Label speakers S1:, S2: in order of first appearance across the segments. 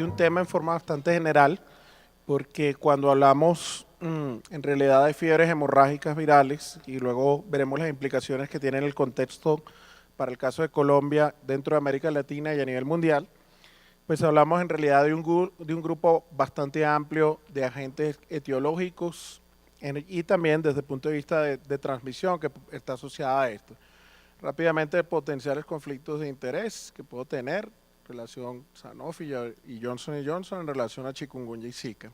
S1: un tema en forma bastante general, porque cuando hablamos en realidad de fiebres hemorrágicas virales, y luego veremos las implicaciones que tiene en el contexto para el caso de Colombia dentro de América Latina y a nivel mundial, pues hablamos en realidad de un grupo bastante amplio de agentes etiológicos y también desde el punto de vista de transmisión que está asociada a esto. Rápidamente, potenciales conflictos de interés que puedo tener, relación Sanofi y Johnson en relación a chikungunya y Zika.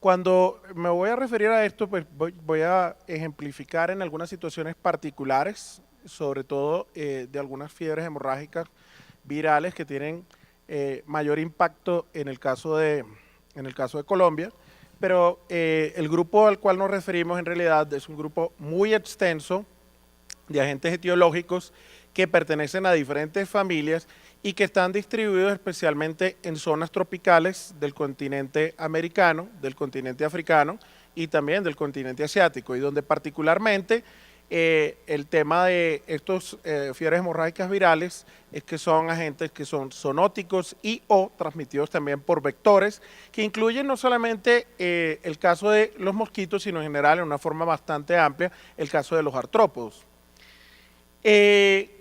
S1: Cuando me voy a referir a esto, pues voy a ejemplificar en algunas situaciones particulares, sobre todo de algunas fiebres hemorrágicas virales que tienen mayor impacto en el caso de Colombia, pero el grupo al cual nos referimos en realidad es un grupo muy extenso de agentes etiológicos que pertenecen a diferentes familias y que están distribuidos especialmente en zonas tropicales del continente americano, del continente africano y también del continente asiático, y donde particularmente el tema de estos fiebres hemorrágicas virales es que son agentes que son zoonóticos y o transmitidos también por vectores, que incluyen no solamente el caso de los mosquitos, sino en general, en una forma bastante amplia, el caso de los artrópodos.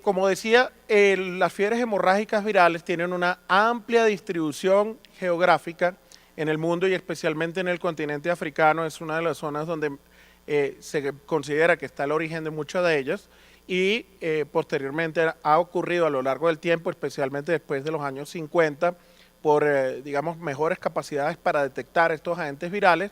S1: Como decía, las fiebres hemorrágicas virales tienen una amplia distribución geográfica en el mundo y especialmente en el continente africano. Es una de las zonas donde se considera que está el origen de muchas de ellas y posteriormente ha ocurrido a lo largo del tiempo, especialmente después de los años 50, por, digamos, mejores capacidades para detectar estos agentes virales,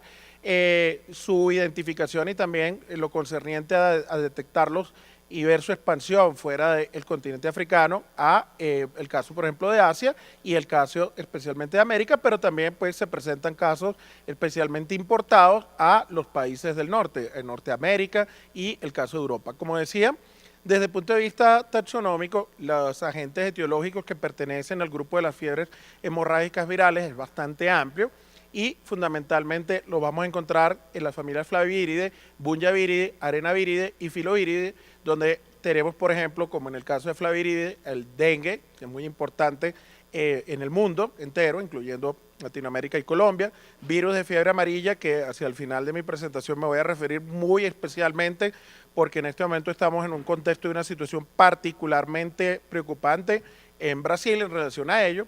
S1: su identificación y también lo concerniente a detectarlos y ver su expansión fuera del continente africano a el caso, por ejemplo, de Asia y el caso especialmente de América, pero también pues se presentan casos especialmente importados a los países del norte, en Norteamérica y el caso de Europa. Como decía, desde el punto de vista taxonómico, los agentes etiológicos que pertenecen al grupo de las fiebres hemorrágicas virales es bastante amplio y fundamentalmente lo vamos a encontrar en las familias Flaviviridae, Bunjaviridae, Arenaviridae y Filoviridae, donde tenemos, por ejemplo, como en el caso de Flaviviridae, el dengue, que es muy importante en el mundo entero, incluyendo Latinoamérica y Colombia, virus de fiebre amarilla, que hacia el final de mi presentación me voy a referir muy especialmente, porque en este momento estamos en un contexto de una situación particularmente preocupante en Brasil en relación a ello.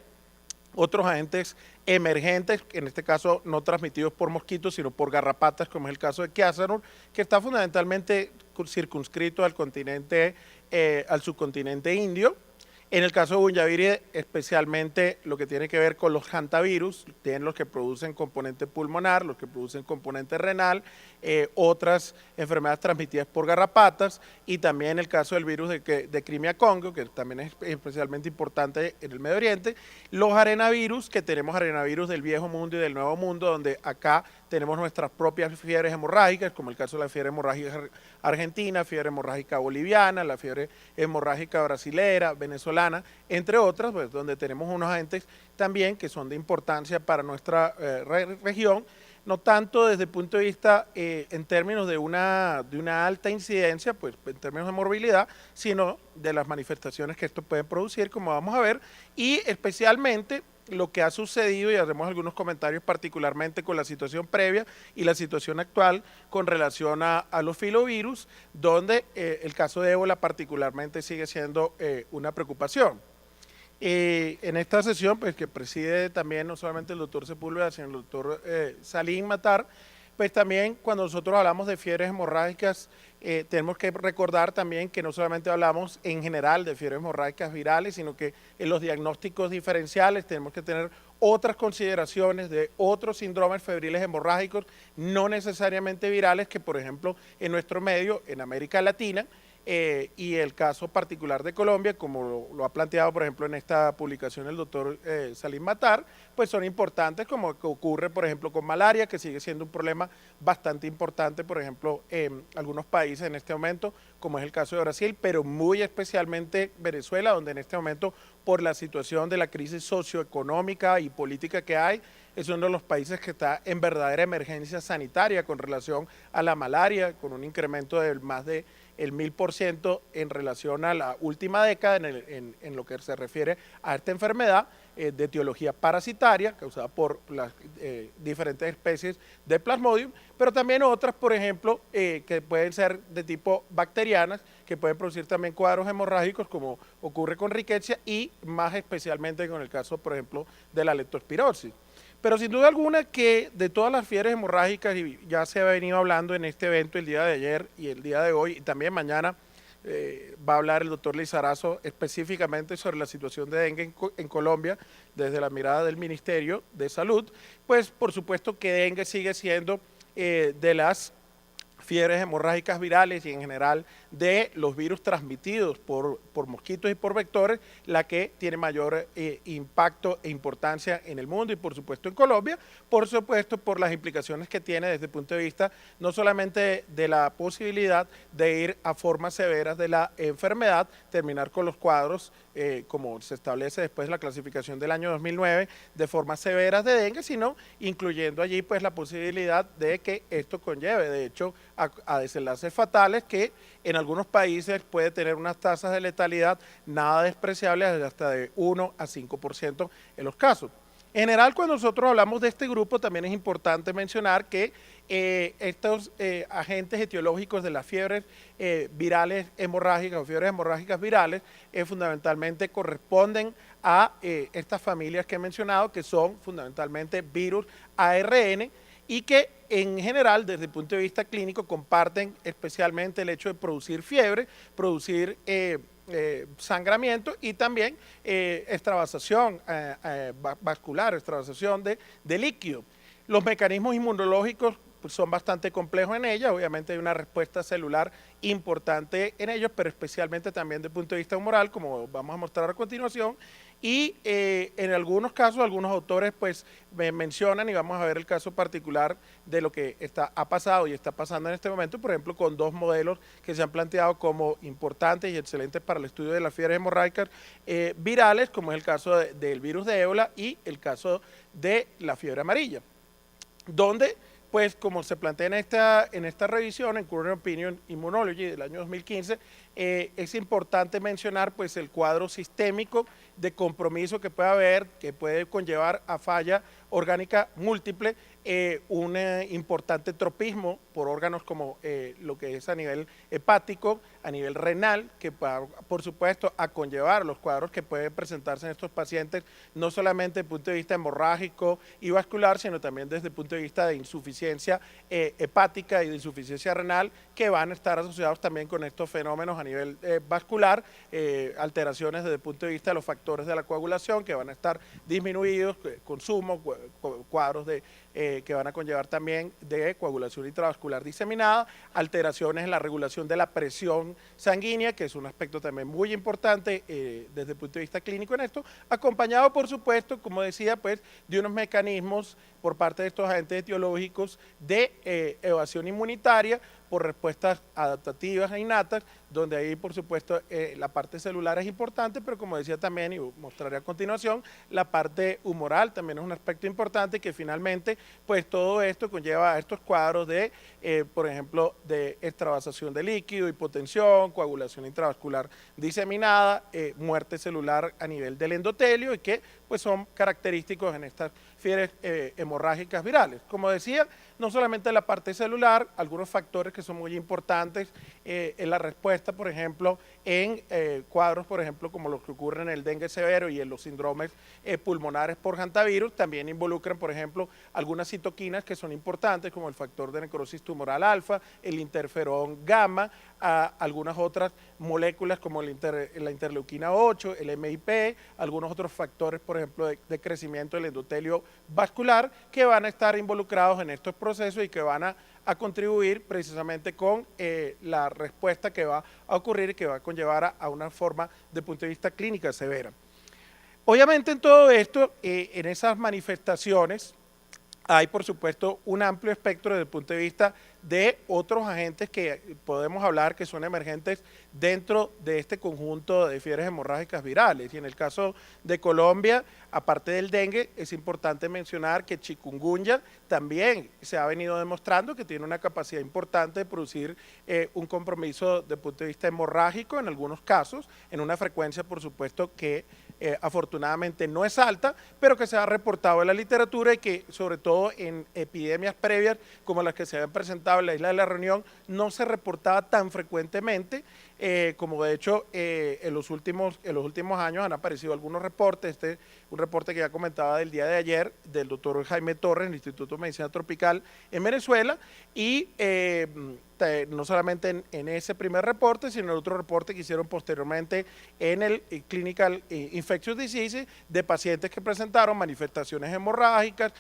S1: Otros agentes emergentes, en este caso no transmitidos por mosquitos, sino por garrapatas, como es el caso de Chiasarur, que está fundamentalmente circunscrito al subcontinente indio. En el caso de Bunjaviridae, especialmente lo que tiene que ver con los hantavirus, tienen los que producen componente pulmonar, los que producen componente renal, otras enfermedades transmitidas por garrapatas, y también el caso del virus de Crimea-Congo, que también es especialmente importante en el Medio Oriente, los arenavirus, que tenemos arenavirus del Viejo Mundo y del Nuevo Mundo, donde acá tenemos nuestras propias fiebres hemorrágicas, como el caso de la fiebre hemorrágica argentina, fiebre hemorrágica boliviana, la fiebre hemorrágica brasilera, venezolana, entre otras, pues, donde tenemos unos agentes también que son de importancia para nuestra región, no tanto desde el punto de vista en términos de una alta incidencia, pues en términos de morbilidad, sino de las manifestaciones que esto puede producir, como vamos a ver, y especialmente lo que ha sucedido, y haremos algunos comentarios particularmente con la situación previa y la situación actual con relación a los filovirus, donde el caso de ébola particularmente sigue siendo una preocupación. En esta sesión, pues que preside también no solamente el doctor Sepúlveda, sino el doctor Salim Matar, pues también cuando nosotros hablamos de fiebres hemorrágicas, tenemos que recordar también que no solamente hablamos en general de fiebres hemorrágicas virales, sino que en los diagnósticos diferenciales tenemos que tener otras consideraciones de otros síndromes febriles hemorrágicos, no necesariamente virales, que por ejemplo en nuestro medio, en América Latina, y el caso particular de Colombia, como lo ha planteado, por ejemplo, en esta publicación el doctor Salim Matar, pues son importantes, como que ocurre, por ejemplo, con malaria, que sigue siendo un problema bastante importante, por ejemplo, en algunos países en este momento, como es el caso de Brasil, pero muy especialmente Venezuela, donde en este momento, por la situación de la crisis socioeconómica y política que hay, es uno de los países que está en verdadera emergencia sanitaria con relación a la malaria, con un incremento de más de el 1000% en relación a la última década en lo que se refiere a esta enfermedad, de etiología parasitaria, causada por las diferentes especies de Plasmodium, pero también otras, por ejemplo, que pueden ser de tipo bacterianas, que pueden producir también cuadros hemorrágicos, como ocurre con Rickettsia, y más especialmente con el caso, por ejemplo, de la leptospirosis. Pero sin duda alguna que de todas las fiebres hemorrágicas, y ya se ha venido hablando en este evento el día de ayer y el día de hoy, y también mañana va a hablar el doctor Lizarazo específicamente sobre la situación de dengue en Colombia desde la mirada del Ministerio de Salud, pues por supuesto que dengue sigue siendo de las fiebres hemorrágicas virales y en general de los virus transmitidos por mosquitos y por vectores, la que tiene mayor impacto e importancia en el mundo y por supuesto en Colombia, por supuesto por las implicaciones que tiene desde el punto de vista no solamente de la posibilidad de ir a formas severas de la enfermedad, terminar con los cuadros como se establece después de la clasificación del año 2009 de formas severas de dengue, sino incluyendo allí pues la posibilidad de que esto conlleve, de hecho, a desenlaces fatales que en algunos países puede tener unas tasas de letalidad nada despreciables, hasta de 1 a 5% en los casos. En general, cuando nosotros hablamos de este grupo, también es importante mencionar que estos agentes etiológicos de las fiebres virales hemorrágicas o fiebres hemorrágicas virales fundamentalmente corresponden a estas familias que he mencionado, que son fundamentalmente virus ARN, y que en general desde el punto de vista clínico comparten especialmente el hecho de producir fiebre, producir sangramiento y también extravasación vascular, extravasación de líquido. Los mecanismos inmunológicos pues, son bastante complejos en ellas, obviamente hay una respuesta celular importante en ellos, pero especialmente también desde el punto de vista humoral, como vamos a mostrar a continuación, y en algunos casos, algunos autores pues mencionan, y vamos a ver el caso particular de lo que ha pasado y está pasando en este momento, por ejemplo, con dos modelos que se han planteado como importantes y excelentes para el estudio de las fiebres hemorrágicas virales, como es el caso del virus de ébola y el caso de la fiebre amarilla, donde pues como se plantea en esta revisión, en Current Opinion Immunology del año 2015, es importante mencionar pues el cuadro sistémico de compromiso que puede haber, que puede conllevar a falla orgánica múltiple, un importante tropismo por órganos como lo que es a nivel hepático, a nivel renal, que va, por supuesto, a conllevar los cuadros que pueden presentarse en estos pacientes, no solamente desde el punto de vista hemorrágico y vascular, sino también desde el punto de vista de insuficiencia hepática y de insuficiencia renal, que van a estar asociados también con estos fenómenos a nivel vascular, alteraciones desde el punto de vista de los factores de la coagulación, que van a estar disminuidos, consumo, cuadros que van a conllevar también de coagulación intravascular diseminada, alteraciones en la regulación de la presión sanguínea, que es un aspecto también muy importante desde el punto de vista clínico en esto, acompañado por supuesto, como decía, pues de unos mecanismos por parte de estos agentes etiológicos de evasión inmunitaria por respuestas adaptativas e innatas, donde ahí por supuesto la parte celular es importante, pero como decía también y mostraré a continuación, la parte humoral también es un aspecto importante que finalmente pues todo esto conlleva a estos cuadros de, por ejemplo, de extravasación de líquido, hipotensión, coagulación intravascular diseminada, muerte celular a nivel del endotelio y que pues son característicos en estas fiebres hemorrágicas virales. Como decía, no solamente la parte celular, algunos factores que son muy importantes en la respuesta, por ejemplo, en cuadros, por ejemplo, como los que ocurren en el dengue severo y en los síndromes pulmonares por hantavirus, también involucran, por ejemplo, algunas citoquinas que son importantes, como el factor de necrosis tumoral alfa, el interferón gamma, algunas otras moléculas como la interleuquina 8, el MIP, algunos otros factores, por ejemplo, de crecimiento del endotelio vascular, que van a estar involucrados en estos procesos y que van a contribuir precisamente con la respuesta que va a ocurrir y que va a conllevar a una forma de punto de vista clínica severa. Obviamente en todo esto, en esas manifestaciones, hay por supuesto un amplio espectro desde el punto de vista de otros agentes que podemos hablar que son emergentes dentro de este conjunto de fiebres hemorrágicas virales. Y en el caso de Colombia, aparte del dengue, es importante mencionar que chikungunya también se ha venido demostrando que tiene una capacidad importante de producir un compromiso desde el punto de vista hemorrágico en algunos casos, en una frecuencia por supuesto que afortunadamente no es alta, pero que se ha reportado en la literatura y que sobre todo en epidemias previas como las que se habían presentado en la isla de la Reunión no se reportaba tan frecuentemente, como de hecho en los últimos años han aparecido algunos reportes. Un reporte que ya comentaba del día de ayer del doctor Jaime Torres, del Instituto de Medicina Tropical en Venezuela, y no solamente en ese primer reporte, sino en otro reporte que hicieron posteriormente en el Clinical Infectious Diseases de pacientes que presentaron manifestaciones hemorrágicas,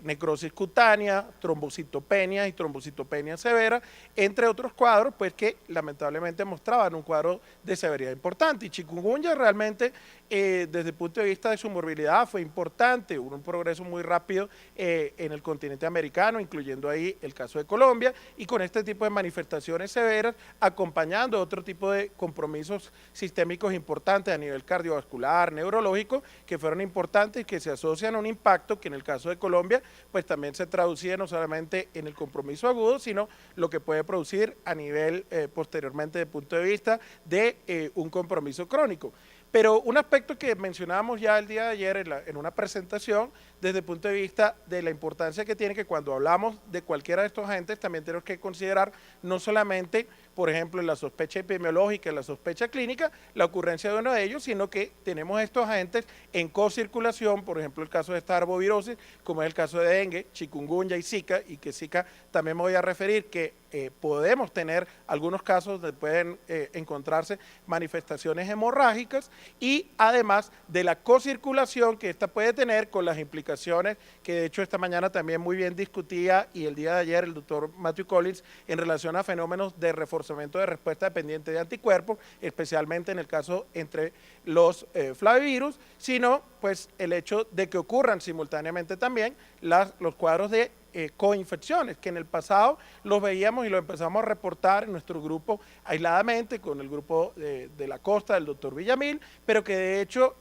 S1: necrosis cutánea, trombocitopenia y trombocitopenia severa, entre otros cuadros, pues que lamentablemente mostraban un cuadro de severidad importante. Y chikungunya realmente, desde el punto de vista de su morbilidad, fue importante, hubo un progreso muy rápido en el continente americano, incluyendo ahí el caso de Colombia, y con este tipo de manifestaciones severas, acompañando otro tipo de compromisos sistémicos importantes a nivel cardiovascular, neurológico, que fueron importantes y que se asocian a un impacto que en el caso de Colombia, pues también se traducía no solamente en el compromiso agudo, sino lo que puede producir a nivel posteriormente desde el punto de vista de un compromiso crónico. Pero un aspecto que mencionábamos ya el día de ayer en una presentación, desde el punto de vista de la importancia que tiene, que cuando hablamos de cualquiera de estos agentes, también tenemos que considerar no solamente, por ejemplo, en la sospecha epidemiológica, en la sospecha clínica, la ocurrencia de uno de ellos, sino que tenemos estos agentes en co-circulación, por ejemplo, el caso de esta arbovirosis, como es el caso de dengue, chikungunya y zika, y que zika también me voy a referir, que podemos tener algunos casos donde pueden encontrarse manifestaciones hemorrágicas, y además de la co-circulación que esta puede tener con las implicaciones que de hecho esta mañana también muy bien discutía y el día de ayer el doctor Matthew Collins en relación a fenómenos de reforzamiento de respuesta dependiente de anticuerpos, especialmente en el caso entre los flavivirus, sino pues el hecho de que ocurran simultáneamente también los cuadros de coinfecciones, que en el pasado los veíamos y lo empezamos a reportar en nuestro grupo aisladamente, con el grupo de la costa del doctor Villamil, pero que de hecho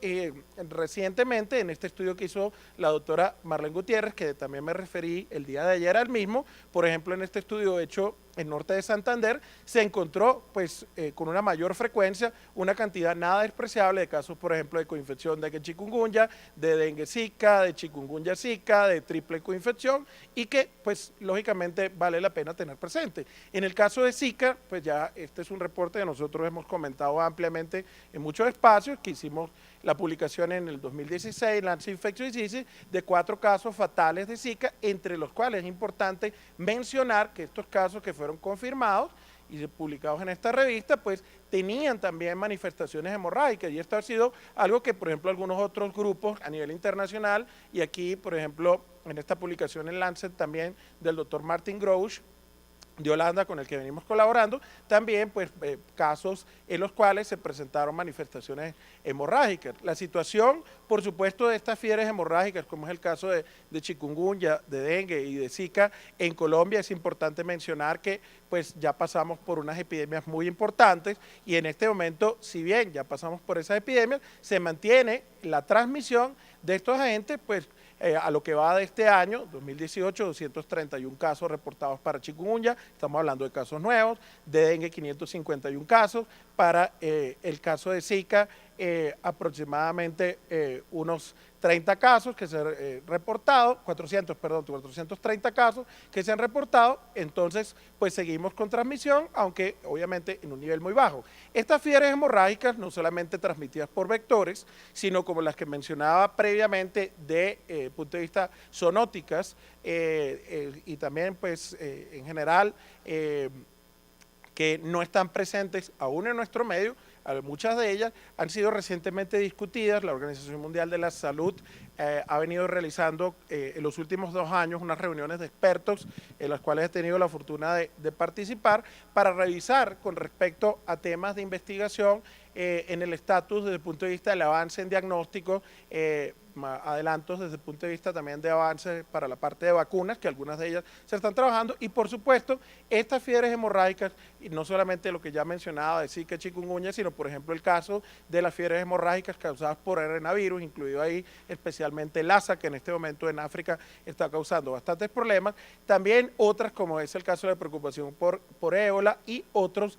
S1: recientemente en este estudio que hizo la doctora Marlene Gutiérrez, que también me referí el día de ayer al mismo, por ejemplo en este estudio hecho en norte de Santander, se encontró pues con una mayor frecuencia una cantidad nada despreciable de casos, por ejemplo, de coinfección de chikungunya, de dengue zika, de chikungunya zika, de triple coinfección, y que pues lógicamente vale la pena tener presente. En el caso de Zika, pues ya este es un reporte que nosotros hemos comentado ampliamente en muchos espacios, que hicimos la publicación en el 2016, Lancet Infectious Diseases, de 4 casos fatales de Zika, entre los cuales es importante mencionar que estos casos que fueron confirmados y publicados en esta revista, pues tenían también manifestaciones hemorrágicas, y esto ha sido algo que, por ejemplo, algunos otros grupos a nivel internacional, y aquí, por ejemplo, en esta publicación en Lancet también del doctor Martin Grosch, de Holanda, con el que venimos colaborando, también pues casos en los cuales se presentaron manifestaciones hemorrágicas. La situación, por supuesto, de estas fiebres hemorrágicas, como es el caso de chikungunya, de dengue y de Zika en Colombia, es importante mencionar que pues ya pasamos por unas epidemias muy importantes, y en este momento, si bien ya pasamos por esas epidemias, se mantiene la transmisión de estos agentes, pues a lo que va de este año, 2018, 231 casos reportados para chikungunya, estamos hablando de casos nuevos, de dengue 551 casos, para el caso de Zika aproximadamente unos 30 casos que se han reportado, 430 casos que se han reportado. Entonces pues seguimos con transmisión, aunque obviamente en un nivel muy bajo. Estas fiebres hemorrágicas no solamente transmitidas por vectores, sino como las que mencionaba previamente de punto de vista zoonóticas y también pues en general que no están presentes aún en nuestro medio. Muchas de ellas han sido recientemente discutidas. La Organización Mundial de la Salud ha venido realizando en los últimos 2 años unas reuniones de expertos en las cuales he tenido la fortuna de participar, para revisar con respecto a temas de investigación en el estatus desde el punto de vista del avance en diagnóstico, adelantos desde el punto de vista también de avances para la parte de vacunas, que algunas de ellas se están trabajando, y por supuesto, estas fiebres hemorrágicas, y no solamente lo que ya mencionaba de Zika, chikungunya, sino por ejemplo el caso de las fiebres hemorrágicas causadas por arenavirus, incluido ahí especialmente Lassa, que en este momento en África está causando bastantes problemas, también otras como es el caso de preocupación por ébola y otros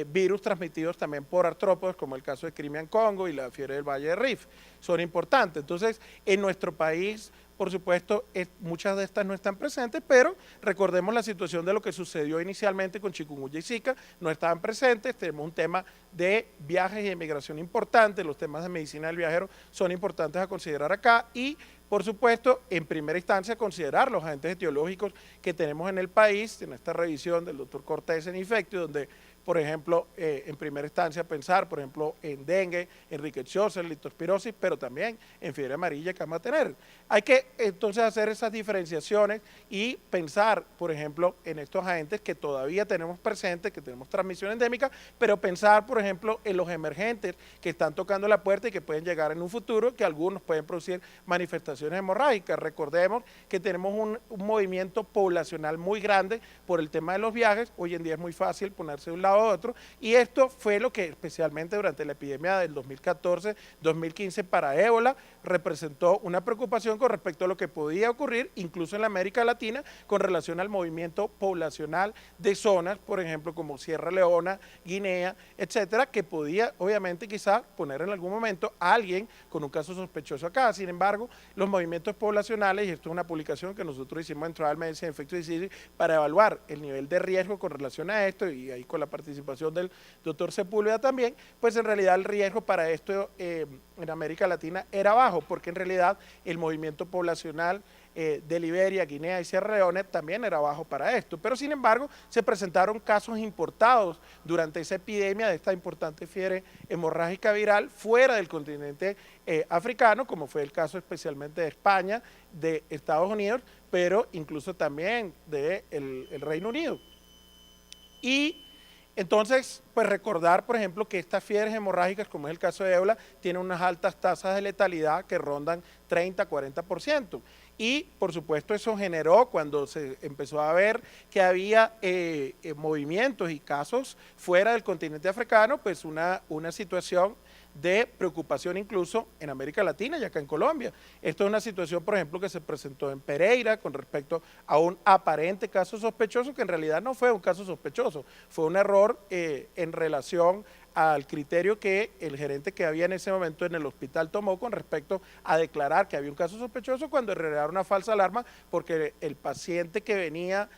S1: virus transmitidos también por artrópodos, como el caso de Crimean Congo y la fiebre del Valle de Rift, son importantes. Entonces, en nuestro país, por supuesto, muchas de estas no están presentes, pero recordemos la situación de lo que sucedió inicialmente con chikungunya y Zika, no estaban presentes, tenemos un tema de viajes y de migración importante, los temas de medicina del viajero son importantes a considerar acá y, por supuesto, en primera instancia, considerar los agentes etiológicos que tenemos en el país, en esta revisión del doctor Cortés en Infectio, donde por ejemplo, en primera instancia pensar, por ejemplo, en dengue, en rickettsiose, en leptospirosis, pero también en fiebre amarilla que vamos a tener. Hay que entonces hacer esas diferenciaciones y pensar, por ejemplo, en estos agentes que todavía tenemos presentes, que tenemos transmisión endémica, pero pensar, por ejemplo, en los emergentes que están tocando la puerta y que pueden llegar en un futuro, que algunos pueden producir manifestaciones hemorrágicas. Recordemos que tenemos un movimiento poblacional muy grande por el tema de los viajes. Hoy en día es muy fácil ponerse de un lado a otro, y esto fue lo que especialmente durante la epidemia del 2014-2015 para ébola representó una preocupación con respecto a lo que podía ocurrir incluso en la América Latina con relación al movimiento poblacional de zonas, por ejemplo como Sierra Leona, Guinea, etcétera, que podía obviamente quizás poner en algún momento a alguien con un caso sospechoso acá. Sin embargo, los movimientos poblacionales, y esto es una publicación que nosotros hicimos en Travel Medicine Infectious Disease para evaluar el nivel de riesgo con relación a esto, y ahí con la participación del doctor Sepúlveda también, pues en realidad el riesgo para esto en América Latina era bajo, porque en realidad el movimiento poblacional de Liberia, Guinea y Sierra Leona también era bajo para esto, pero sin embargo se presentaron casos importados durante esa epidemia de esta importante fiebre hemorrágica viral fuera del continente africano, como fue el caso especialmente de España, de Estados Unidos, pero incluso también del el Reino Unido. Y entonces, pues recordar, por ejemplo, que estas fiebres hemorrágicas, como es el caso de ébola, tienen unas altas tasas de letalidad que rondan 30-40%. Y, por supuesto, eso generó, cuando se empezó a ver que había movimientos y casos fuera del continente africano, pues una situación de preocupación incluso en América Latina y acá en Colombia. Esto es una situación, por ejemplo, que se presentó en Pereira con respecto a un aparente caso sospechoso, que en realidad no fue un caso sospechoso, fue un error en relación al criterio que el gerente que había en ese momento en el hospital tomó con respecto a declarar que había un caso sospechoso, cuando en realidad era una falsa alarma, porque el paciente que venía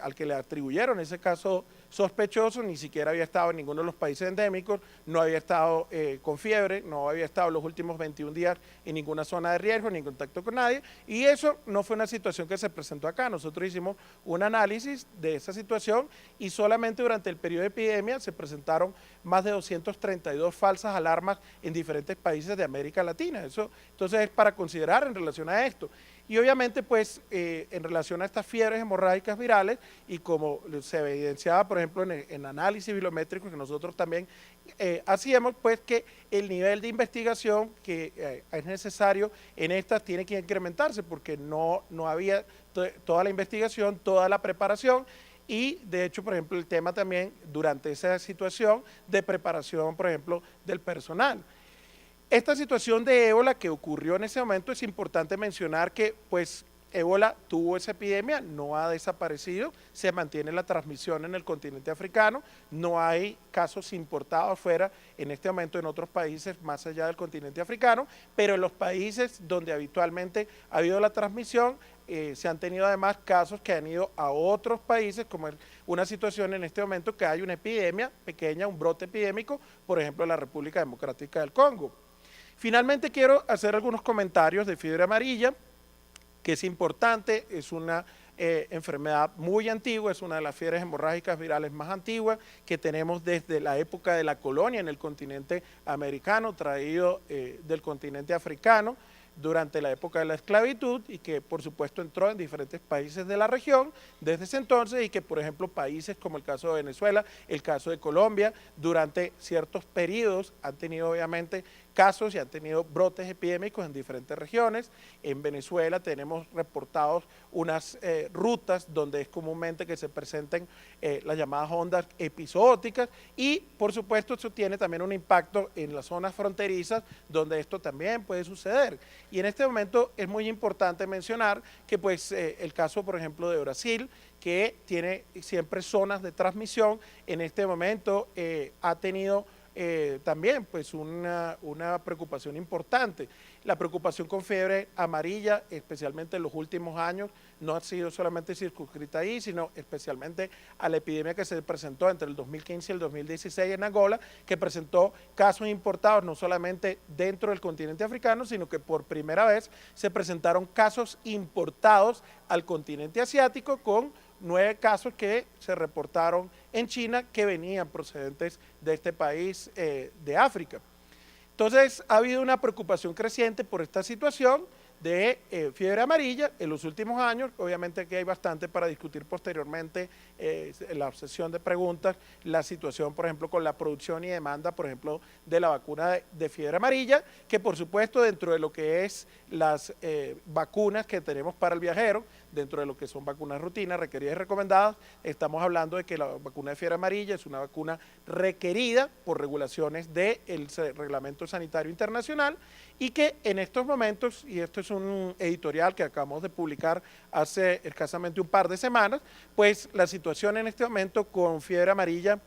S1: al que le atribuyeron ese caso sospechoso ni siquiera había estado en ninguno de los países endémicos, no había estado con fiebre, no había estado los últimos 21 días en ninguna zona de riesgo, ni en contacto con nadie, y eso no fue una situación que se presentó acá. Nosotros hicimos un análisis de esa situación y solamente durante el periodo de epidemia se presentaron más de 232 falsas alarmas en diferentes países de América Latina. Eso entonces es para considerar en relación a esto. Y obviamente, pues, en relación a estas fiebres hemorrágicas virales, y como se evidenciaba, por ejemplo, en análisis bibliométricos que nosotros también hacíamos, pues que el nivel de investigación que es necesario en estas tiene que incrementarse, porque no había toda la investigación, toda la preparación, y de hecho, por ejemplo, el tema también durante esa situación de preparación, por ejemplo, del personal. Esta situación de ébola que ocurrió en ese momento, es importante mencionar que pues ébola tuvo esa epidemia, no ha desaparecido, se mantiene la transmisión en el continente africano, no hay casos importados fuera en este momento en otros países más allá del continente africano, pero en los países donde habitualmente ha habido la transmisión, se han tenido además casos que han ido a otros países, como es una situación en este momento que hay una epidemia pequeña, un brote epidémico, por ejemplo en la República Democrática del Congo. Finalmente quiero hacer algunos comentarios de fiebre amarilla, que es importante, es una enfermedad muy antigua, es una de las fiebres hemorrágicas virales más antiguas que tenemos desde la época de la colonia en el continente americano, traído del continente africano durante la época de la esclavitud, y que por supuesto entró en diferentes países de la región desde ese entonces, y que por ejemplo países como el caso de Venezuela, el caso de Colombia, durante ciertos periodos han tenido obviamente casos y han tenido brotes epidémicos en diferentes regiones. En Venezuela tenemos reportados unas rutas donde es comúnmente que se presenten las llamadas ondas episóticas y por supuesto eso tiene también un impacto en las zonas fronterizas donde esto también puede suceder. Y en este momento es muy importante mencionar que pues el caso por ejemplo de Brasil, que tiene siempre zonas de transmisión, en este momento ha tenido también pues una preocupación importante. La preocupación con fiebre amarilla, especialmente en los últimos años, no ha sido solamente circunscrita ahí, sino especialmente a la epidemia que se presentó entre el 2015 y el 2016 en Angola, que presentó casos importados no solamente dentro del continente africano, sino que por primera vez se presentaron casos importados al continente asiático con 9 casos que se reportaron en China que venían procedentes de este país de África. Entonces ha habido una preocupación creciente por esta situación de fiebre amarilla en los últimos años. Obviamente aquí hay bastante para discutir posteriormente en la sesión de preguntas, la situación por ejemplo con la producción y demanda por ejemplo de la vacuna de fiebre amarilla, que por supuesto dentro de lo que es las vacunas que tenemos para el viajero, dentro de lo que son vacunas rutinas, requeridas y recomendadas, estamos hablando de que la vacuna de fiebre amarilla es una vacuna requerida por regulaciones del Reglamento Sanitario Internacional y que en estos momentos, y esto es un editorial que acabamos de publicar hace escasamente un par de semanas, pues la situación en este momento con fiebre amarilla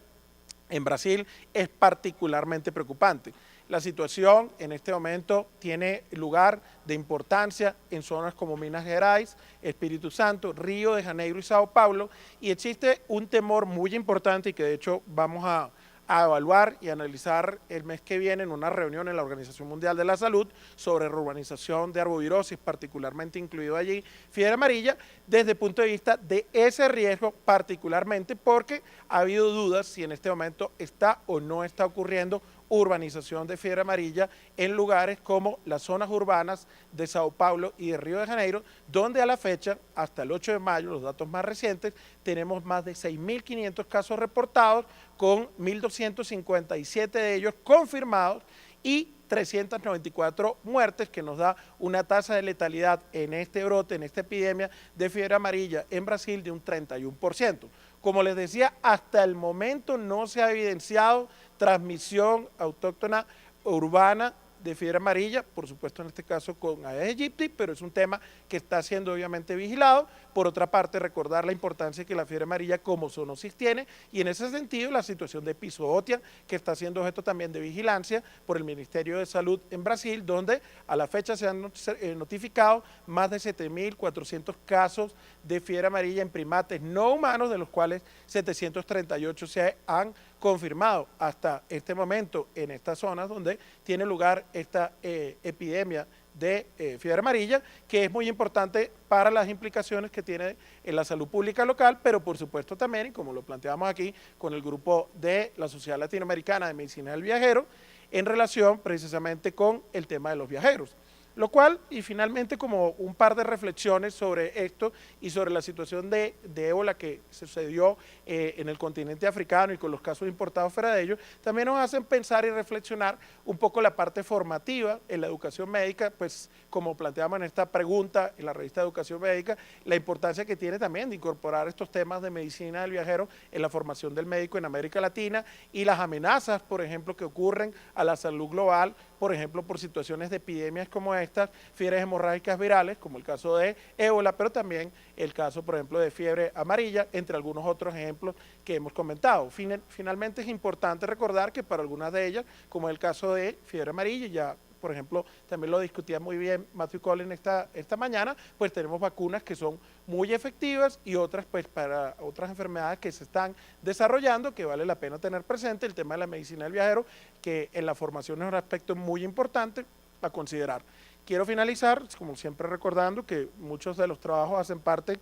S1: en Brasil es particularmente preocupante. La situación en este momento tiene lugar de importancia en zonas como Minas Gerais, Espíritu Santo, Río de Janeiro y Sao Paulo, y existe un temor muy importante y que de hecho vamos a evaluar y analizar el mes que viene en una reunión en la Organización Mundial de la Salud sobre reurbanización de arbovirosis, particularmente incluido allí fiebre amarilla, desde el punto de vista de ese riesgo particularmente porque ha habido dudas si en este momento está o no está ocurriendo urbanización de fiebre amarilla en lugares como las zonas urbanas de Sao Paulo y de Río de Janeiro, donde a la fecha, hasta el 8 de mayo, los datos más recientes, tenemos más de 6.500 casos reportados, con 1.257 de ellos confirmados y 394 muertes, que nos da una tasa de letalidad en este brote, en esta epidemia de fiebre amarilla en Brasil de un 31%. Como les decía, hasta el momento no se ha evidenciado transmisión autóctona urbana de fiebre amarilla, por supuesto en este caso con Aedes aegypti, pero es un tema que está siendo obviamente vigilado. Por otra parte, recordar la importancia que la fiebre amarilla como zoonosis tiene, y en ese sentido la situación de epizootia, que está siendo objeto también de vigilancia por el Ministerio de Salud en Brasil, donde a la fecha se han notificado más de 7.400 casos de fiebre amarilla en primates no humanos, de los cuales 738 se han confirmado hasta este momento en estas zonas donde tiene lugar esta epidemia de fiebre amarilla, que es muy importante para las implicaciones que tiene en la salud pública local, pero por supuesto también, y como lo planteamos aquí con el grupo de la Sociedad Latinoamericana de Medicina del Viajero, en relación precisamente con el tema de los viajeros. Lo cual, y finalmente como un par de reflexiones sobre esto y sobre la situación de ébola que sucedió en el continente africano y con los casos importados fuera de ellos, también nos hacen pensar y reflexionar un poco la parte formativa en la educación médica, pues como planteamos en esta pregunta en la revista Educación Médica, la importancia que tiene también de incorporar estos temas de medicina del viajero en la formación del médico en América Latina y las amenazas, por ejemplo, que ocurren a la salud global, por ejemplo, por situaciones de epidemias como estas, fiebres hemorrágicas virales, como el caso de ébola, pero también el caso, por ejemplo, de fiebre amarilla, entre algunos otros ejemplos que hemos comentado. Finalmente es importante recordar que para algunas de ellas, como el caso de fiebre amarilla, ya por ejemplo, también lo discutía muy bien Matthew Collins esta mañana, pues tenemos vacunas que son muy efectivas y otras pues para otras enfermedades que se están desarrollando, que vale la pena tener presente. El tema de la medicina del viajero, que en la formación es un aspecto muy importante a considerar. Quiero finalizar, como siempre, recordando que muchos de los trabajos hacen parte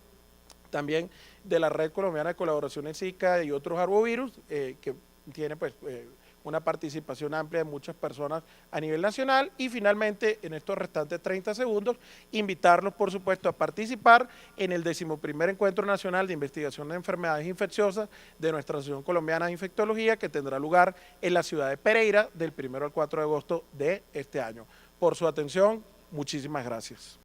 S1: también de la Red Colombiana de Colaboración en Zika y otros arbovirus, que tiene pues una participación amplia de muchas personas a nivel nacional y finalmente en estos restantes 30 segundos invitarlos por supuesto a participar en el 11º Encuentro Nacional de Investigación de Enfermedades Infecciosas de nuestra Asociación Colombiana de Infectología que tendrá lugar en la ciudad de Pereira del 1 al 4 de agosto de este año. Por su atención, muchísimas gracias.